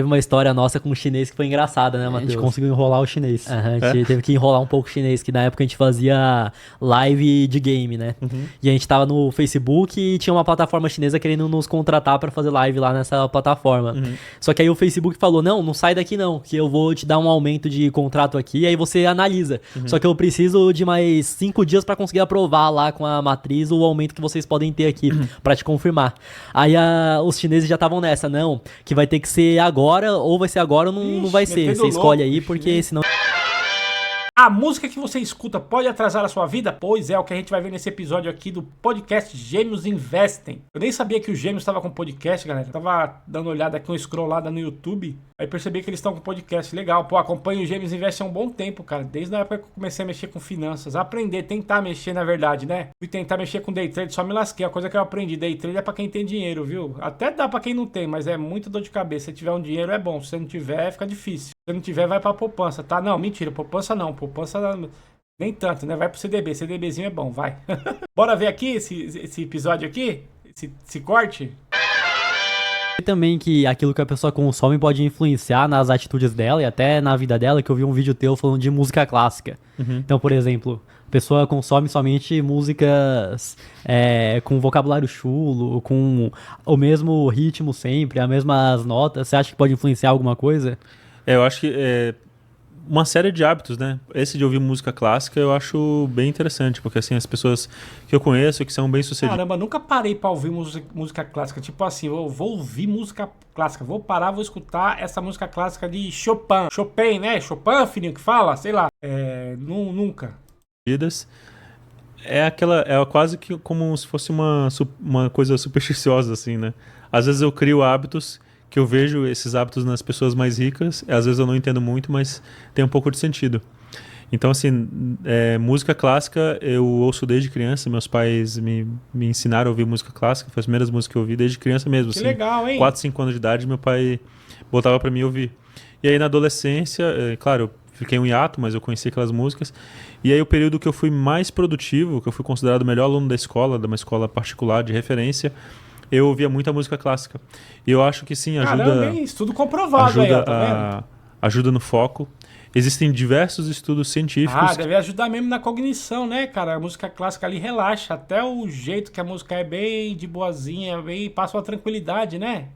Teve uma história nossa com um chinês que foi engraçada, né, Matheus? A gente conseguiu enrolar o chinês. A gente teve que enrolar um pouco o chinês, que na época a gente fazia live de game, né? E a gente tava no Facebook e tinha uma plataforma chinesa querendo nos contratar pra fazer live lá nessa plataforma. Só que aí o Facebook falou, não sai daqui não, que eu vou te dar um aumento de contrato aqui, e aí você analisa. Só que eu preciso de mais 5 dias pra conseguir aprovar lá com a matriz o aumento que vocês podem ter aqui, pra te confirmar. Aí os chineses já estavam nessa, que vai ter que ser agora, ou vai ser agora ou não vai ser. Você escolhe aí, porque senão... A música que você escuta pode atrasar a sua vida? Pois é, o que a gente vai ver nesse episódio aqui do podcast Gêmeos Investem. Eu nem sabia que o Gêmeos estava com podcast, galera. Eu tava dando uma olhada aqui, uma scrollada no YouTube. Aí percebi que eles estão com podcast. Legal, acompanho o Gêmeos Investem há um bom tempo, cara. Desde a época que eu comecei a mexer com finanças. Aprender, tentar mexer, na verdade, né? Fui tentar mexer com day trade, só me lasquei. A coisa que eu aprendi, day trade é pra quem tem dinheiro, viu? Até dá pra quem não tem, mas é muito dor de cabeça. Se tiver um dinheiro é bom, se você não tiver, fica difícil. Se não tiver, vai pra poupança, tá? Não, mentira, poupança não. Poupança nem tanto, né? Vai pro CDB. CDBzinho é bom, vai. Bora ver aqui esse episódio aqui? Esse corte? E também que aquilo que a pessoa consome pode influenciar nas atitudes dela e até na vida dela, que eu vi um vídeo teu falando de música clássica. Então, por exemplo, a pessoa consome somente músicas com vocabulário chulo, com o mesmo ritmo sempre, as mesmas notas. Você acha que pode influenciar alguma coisa? Eu acho que uma série de hábitos, né? Esse de ouvir música clássica eu acho bem interessante, porque assim, as pessoas que eu conheço, que são bem-sucedidas... Caramba, nunca parei pra ouvir música clássica. Tipo assim, eu vou ouvir música clássica, vou parar, vou escutar essa música clássica de Chopin. Chopin, né? Chopin, filhinho, que fala? Sei lá. Nunca. É quase que como se fosse uma coisa supersticiosa, assim, né? Às vezes eu crio hábitos que eu vejo esses hábitos nas pessoas mais ricas, às vezes eu não entendo muito, mas tem um pouco de sentido. Então, assim, música clássica eu ouço desde criança, meus pais me ensinaram a ouvir música clássica, foi as primeiras músicas que eu ouvi desde criança mesmo. Que assim, legal, hein? 4, 5 anos de idade, meu pai botava pra mim ouvir. E aí na adolescência, claro, eu fiquei um hiato, mas eu conheci aquelas músicas. E aí o período que eu fui mais produtivo, que eu fui considerado o melhor aluno da escola, de uma escola particular de referência, eu ouvia muita música clássica. E eu acho que sim, ajuda... Caramba, hein? Estudo comprovado aí, ó, tá vendo? Ajuda no foco. Existem diversos estudos científicos... deve ajudar mesmo na cognição, né, cara? A música clássica ali relaxa. Até o jeito que a música é bem de boazinha, passa uma tranquilidade, né?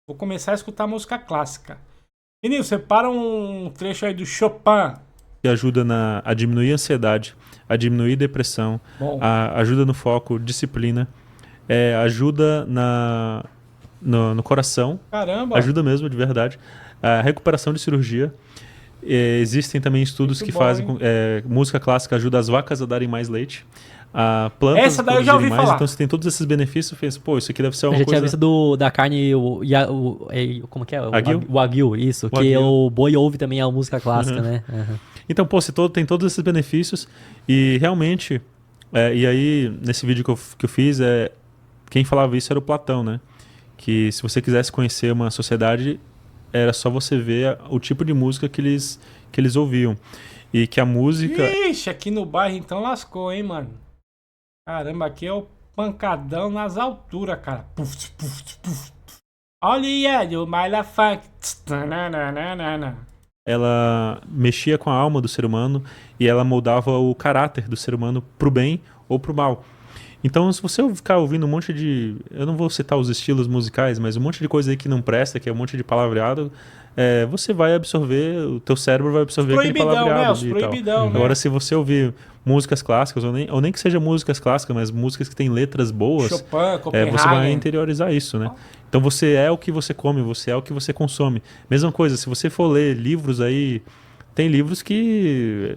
Vou começar a escutar música clássica. Menino, separa um trecho aí do Chopin. Que ajuda a diminuir a ansiedade, a diminuir a depressão, ajuda no foco, disciplina, ajuda no coração. Caramba! Ajuda mesmo, de verdade. A recuperação de cirurgia. Existem também estudos que fazem... música clássica ajuda as vacas a darem mais leite. Plantas essa daí eu já ouvi mais, falar. Então você tem todos esses benefícios. Isso aqui deve ser uma Eu já coisa... tinha visto da carne, como que é? Wagyu? O Wagyu, isso. Que Wagyu. o boi ouve também a música clássica, né? Então, tem todos esses benefícios e realmente, e aí nesse vídeo que eu fiz, quem falava isso era o Platão, né? Que se você quisesse conhecer uma sociedade, era só você ver o tipo de música que eles ouviam. E que a música... Ixi, aqui no bairro então lascou, hein, mano? Caramba, aqui é o pancadão nas alturas, cara. Puf, puf, puf. Olha o Maila Funk. Ela mexia com a alma do ser humano e ela moldava o caráter do ser humano pro bem ou pro mal. Então, se você ficar ouvindo um monte de... Eu não vou citar os estilos musicais, mas um monte de coisa aí que não presta, que é um monte de palavreado, você vai absorver, o teu cérebro vai absorver aquele palavreado. Né? Os proibidão, né? Agora, se você ouvir músicas clássicas, ou nem que seja músicas clássicas, mas músicas que têm letras boas, Chopin, você vai interiorizar isso, né? Então, você é o que você come, você é o que você consome. Mesma coisa, se você for ler livros aí, tem livros que...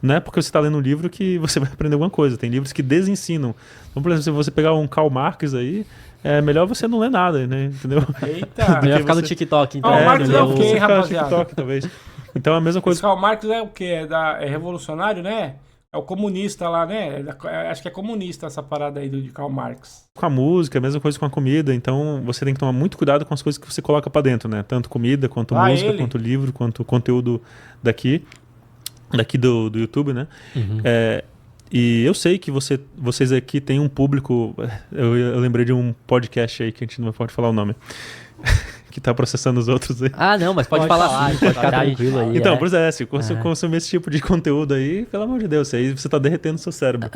Não é porque você está lendo um livro que você vai aprender alguma coisa. Tem livros que desensinam. Então, por exemplo, se você pegar um Karl Marx aí, é melhor você não ler nada, né? Entendeu? Eita! Melhor ficar no TikTok, então. Karl Marx é o quê, rapaziada? TikTok, talvez. Então, a mesma coisa... Karl Marx é o quê? É revolucionário, né? É o comunista lá, né? Acho que é comunista essa parada aí de Karl Marx. Com a música, a mesma coisa com a comida. Então, você tem que tomar muito cuidado com as coisas que você coloca pra dentro, né? Tanto comida, quanto música, quanto livro, quanto conteúdo daqui do YouTube, né? E eu sei que vocês aqui têm um público... Eu lembrei de um podcast aí que a gente não pode falar o nome. que tá processando os outros aí. Ah, não, mas pode falar, pode ficar tranquilo aí. Então, por exemplo, se você consumir esse tipo de conteúdo aí, pelo amor de Deus, aí você tá derretendo o seu cérebro.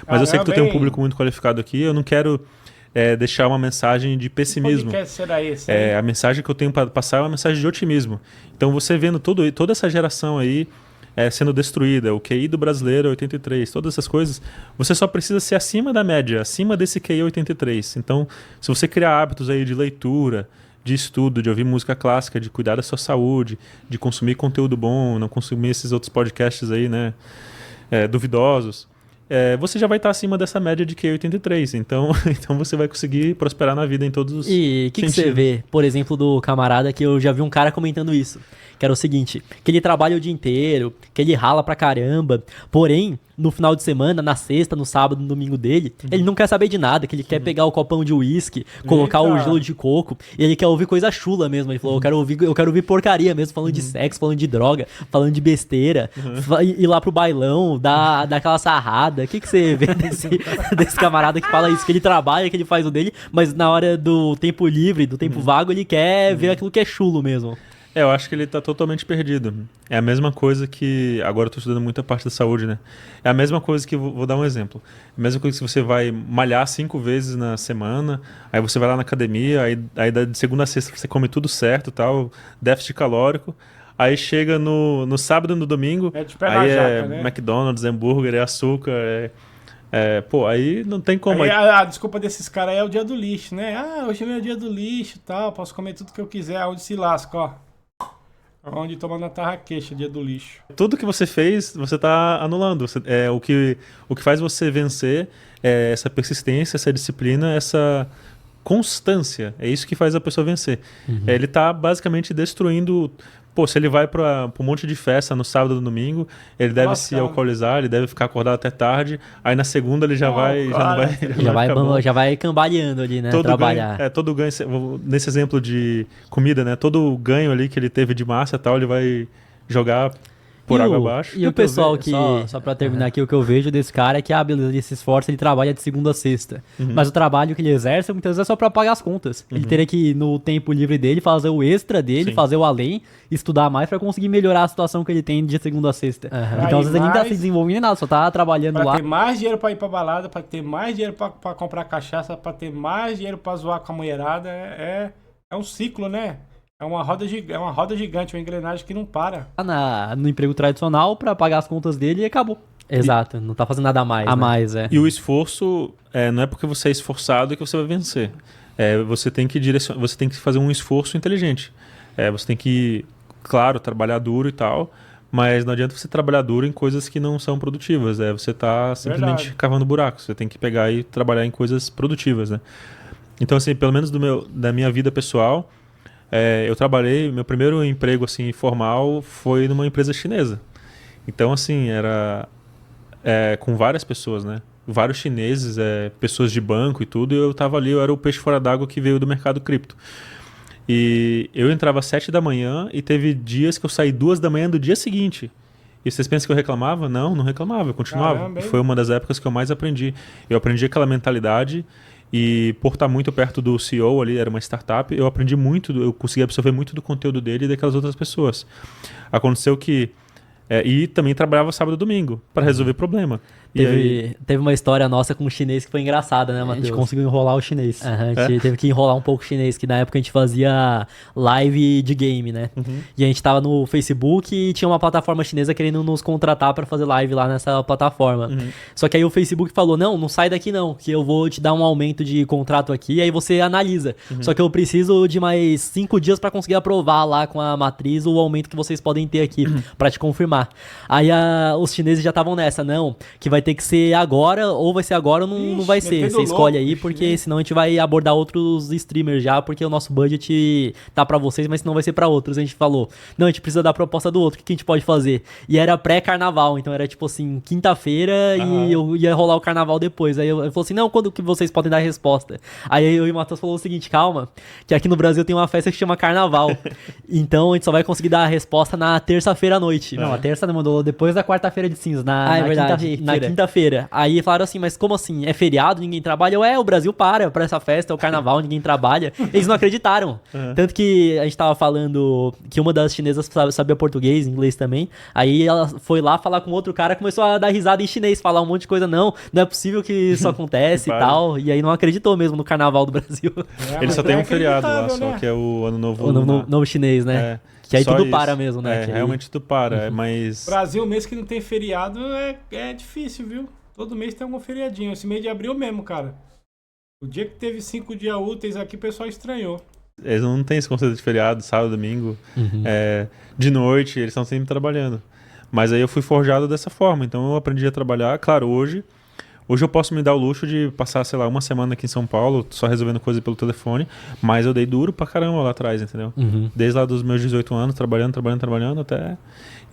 Mas eu sei que tu tem um público muito qualificado aqui, eu não quero deixar uma mensagem de pessimismo. Que será esse? A mensagem que eu tenho para passar é uma mensagem de otimismo. Então, você vendo toda essa geração aí sendo destruída, o QI do brasileiro é 83, todas essas coisas, você só precisa ser acima da média, acima desse QI 83. Então, se você criar hábitos aí de leitura, de estudo, de ouvir música clássica, de cuidar da sua saúde, de consumir conteúdo bom, não consumir esses outros podcasts aí, né, duvidosos, você já vai estar acima dessa média de QI 83. Então você vai conseguir prosperar na vida em todos os E o que você vê, por exemplo, do camarada que eu já vi um cara comentando isso, que era o seguinte, que ele trabalha o dia inteiro, que ele rala pra caramba, porém, no final de semana, na sexta, no sábado, no domingo dele, ele não quer saber de nada, que ele quer pegar o copão de uísque, colocar o gelo de coco, e ele quer ouvir coisa chula mesmo. Ele falou, eu quero ouvir porcaria mesmo, falando de sexo, falando de droga, falando de besteira, ir lá pro bailão, dar aquela sarrada. O que você vê desse camarada que fala isso? Que ele trabalha, que ele faz o dele, mas na hora do tempo livre, do tempo vago, ele quer ver aquilo que é chulo mesmo. Eu acho que ele tá totalmente perdido. É a mesma coisa que... Agora eu tô estudando muita parte da saúde, né? É a mesma coisa que... Vou dar um exemplo. É a mesma coisa que você vai malhar 5 vezes na semana, aí você vai lá na academia, aí de segunda a sexta você come tudo certo, tal, déficit calórico. Aí chega no sábado e no domingo, aí né? McDonald's, hambúrguer, açúcar, pô, aí não tem como. Aí a desculpa desses caras é o dia do lixo, né? Hoje é o dia do lixo e tal, posso comer tudo que eu quiser, onde se lasca, ó. Onde toma na tarraqueixa, dia do lixo. Tudo que você fez, você tá anulando. O que faz você vencer é essa persistência, essa disciplina, essa constância. É isso que faz a pessoa vencer. Ele tá basicamente destruindo... Pô, se ele vai para um monte de festa no sábado e no domingo, ele deve se alcoolizar, ele deve ficar acordado até tarde, aí na segunda ele já vai cambaleando ali, né? Trabalhar. Todo ganho, nesse exemplo de comida, né? Todo ganho ali que ele teve de massa e tal, ele vai jogar por água abaixo. E o pessoal que... Só pra terminar aqui, o que eu vejo desse cara é que, beleza, ele se esforça, ele trabalha de segunda a sexta. Mas o trabalho que ele exerce, muitas vezes, é só pra pagar as contas. Ele teria que, no tempo livre dele, fazer o extra dele, fazer o além, estudar mais pra conseguir melhorar a situação que ele tem de segunda a sexta. Então, às vezes, ele nem tá se desenvolvendo nem nada, só tá trabalhando lá. Pra ter mais dinheiro pra ir pra balada, pra ter mais dinheiro pra comprar cachaça, pra ter mais dinheiro pra zoar com a mulherada, é um ciclo, né? É uma roda gigante, uma engrenagem que não para. No emprego tradicional pra pagar as contas dele e acabou. Exato, não tá fazendo nada a mais. E o esforço, não é porque você é esforçado que você vai vencer. Você tem que fazer um esforço inteligente. Você tem que, claro, trabalhar duro e tal, mas não adianta você trabalhar duro em coisas que não são produtivas. Você tá simplesmente cavando buracos. Você tem que pegar e trabalhar em coisas produtivas, né? Então, assim, pelo menos da minha vida pessoal... eu trabalhei, meu primeiro emprego assim, formal foi numa empresa chinesa. Então, assim, era com várias pessoas, né? Vários chineses, pessoas de banco e tudo, e eu tava ali, eu era o peixe fora d'água que veio do mercado cripto. E eu entrava às 7 da manhã e teve dias que eu saí 2 da manhã do dia seguinte. E vocês pensam que eu reclamava? Não reclamava, eu continuava. Caramba, foi uma das épocas que eu mais aprendi. Eu aprendi aquela mentalidade... E por estar muito perto do CEO ali, era uma startup, eu aprendi muito, eu consegui absorver muito do conteúdo dele e daquelas outras pessoas. Aconteceu que... e também trabalhava sábado e domingo para resolver problema. Teve uma história nossa com um chinês que foi engraçada, né, Matheus? A gente conseguiu enrolar o chinês. A gente teve que enrolar um pouco o chinês, que na época a gente fazia live de game, né? E a gente tava no Facebook e tinha uma plataforma chinesa querendo nos contratar para fazer live lá nessa plataforma. Só que aí o Facebook falou, não sai daqui não, que eu vou te dar um aumento de contrato aqui, e aí você analisa. Só que eu preciso de mais 5 dias para conseguir aprovar lá com a matriz o aumento que vocês podem ter aqui, para te confirmar. Aí os chineses já estavam nessa, que vai ter que ser agora, ou vai ser agora ou não vai ser. Você escolhe aí, porque senão a gente vai abordar outros streamers já, porque o nosso budget tá pra vocês, mas senão vai ser pra outros. A gente falou, a gente precisa da proposta do outro, o que a gente pode fazer? E era pré-carnaval, então era tipo assim, quinta-feira e eu ia rolar o carnaval depois. Aí eu falei assim, quando que vocês podem dar a resposta? Aí eu e o Matheus falou o seguinte, calma, que aqui no Brasil tem uma festa que chama Carnaval. Então a gente só vai conseguir dar a resposta na terça-feira à noite. Não, a terça não mandou depois da quarta-feira de cinzas, na quinta-feira. quinta-feira. Aí falaram assim, mas como assim? É feriado, ninguém trabalha? O Brasil para pra essa festa, é o carnaval, ninguém trabalha. Eles não acreditaram. Tanto que a gente tava falando que uma das chinesas sabia português, inglês também. Aí ela foi lá falar com outro cara, começou a dar risada em chinês, falar um monte de coisa. Não é possível que isso acontece e tal. E aí não acreditou mesmo no carnaval do Brasil. Ele só tem um feriado lá, só que é o Ano Novo. O novo chinês, né? Que aí tudo isso. Para mesmo, né? Realmente tudo para, mas... Brasil, mês que não tem feriado, é difícil, viu? Todo mês tem algum feriadinho. Esse mês de abril mesmo, cara. O dia que teve 5 dias úteis aqui, o pessoal estranhou. Eles não têm esse conceito de feriado, sábado, domingo. De noite, eles estão sempre trabalhando. Mas aí eu fui forjado dessa forma, então eu aprendi a trabalhar. Claro, hoje eu posso me dar o luxo de passar, sei lá, uma semana aqui em São Paulo, só resolvendo coisa pelo telefone, mas eu dei duro pra caramba lá atrás, entendeu? Desde lá dos meus 18 anos, trabalhando até...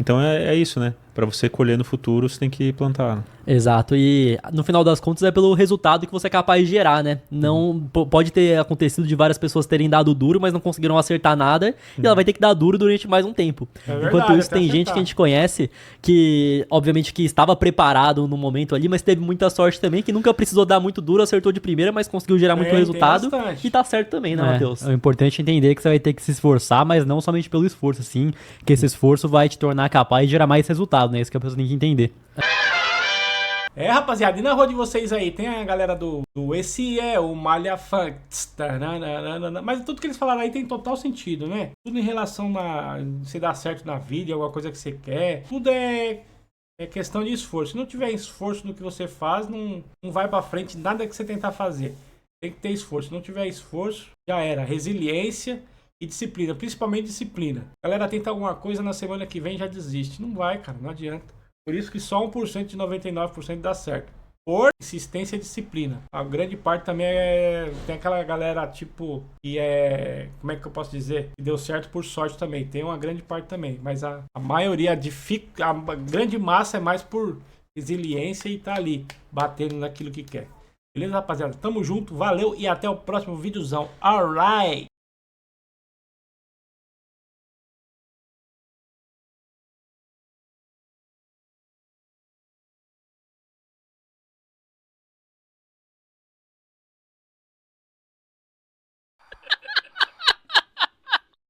Então é isso, né? Pra você colher no futuro, você tem que plantar. Né? Exato, e no final das contas é pelo resultado que você é capaz de gerar, né? Não pode ter acontecido de várias pessoas terem dado duro, mas não conseguiram acertar nada, e ela vai ter que dar duro durante mais um tempo. Enquanto isso, tem gente que a gente conhece que, obviamente, que estava preparado no momento ali, mas teve muita sorte também, que nunca precisou dar muito duro, acertou de primeira, mas conseguiu gerar muito resultado, e tá certo também, né, Matheus? É importante entender que você vai ter que se esforçar, mas não somente pelo esforço, assim, que esse esforço vai te tornar capaz de gerar mais resultado, né? Isso que a pessoa tem que entender. Rapaziada, e na rua de vocês aí, tem a galera do esse o Malha Funk, mas tudo que eles falaram aí tem total sentido, né? Tudo em relação a você dar certo na vida, alguma coisa que você quer, tudo é questão de esforço. Se não tiver esforço no que você faz, não vai pra frente nada que você tentar fazer. Tem que ter esforço. Se não tiver esforço, já era. Resiliência e disciplina, principalmente disciplina. Galera, tenta alguma coisa na semana que vem já desiste. Não vai, cara, não adianta. Por isso que só 1% de 99% dá certo. Por insistência e disciplina. A grande parte também tem aquela galera, tipo, que como é que eu posso dizer? Que deu certo por sorte também. Tem uma grande parte também. Mas a maioria, a grande massa é mais por resiliência e tá ali, batendo naquilo que quer. Beleza, rapaziada? Tamo junto, valeu e até o próximo videozão. Alright!